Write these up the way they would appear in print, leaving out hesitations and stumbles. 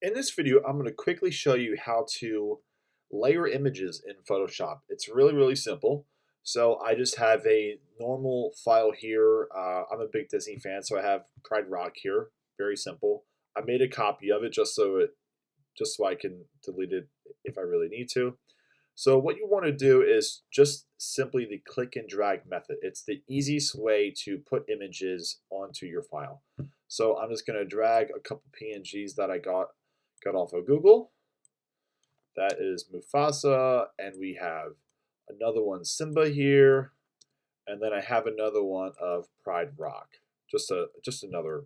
In this video, I'm going to quickly show you how to layer images in Photoshop. It's really simple. So I just have a normal file here. I'm a big Disney fan, so I have Pride Rock here. Very simple. I made a copy of it just so I can delete it if I really need to. So what you want to do is just simply the click and drag method. It's the easiest way to put images onto your file. So I'm just going to drag a couple PNGs that I got off of Google. That is Mufasa, and we have another one, Simba here, and then I have another one of Pride Rock. Just another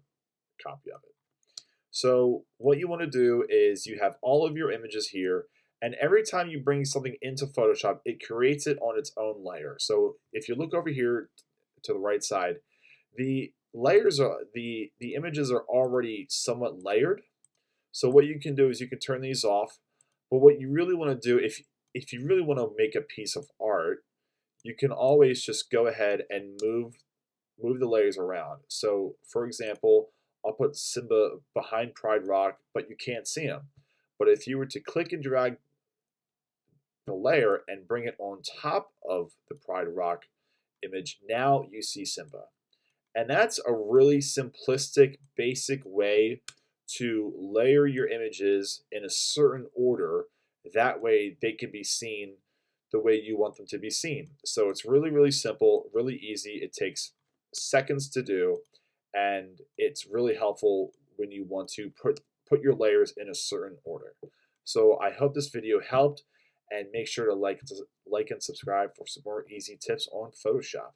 copy of it. So what you want to do is you have all of your images here, and every time you bring something into Photoshop, it creates it on its own layer. So if you look over here to the right side, the layers are the images are already somewhat layered. So what you can do is you can turn these off. But what you really want to do, if you really want to make a piece of art, you can always just go ahead and move the layers around. So for example, I'll put Simba behind Pride Rock, but you can't see him. But if you were to click and drag the layer and bring it on top of the Pride Rock image, now you see Simba. And that's a really simplistic, basic way to layer your images in a certain order. That way they can be seen the way you want them to be seen. So it's really simple, really easy. It takes seconds to do, and it's really helpful when you want to put your layers in a certain order. So I hope this video helped, and make sure to like and subscribe for some more easy tips on Photoshop.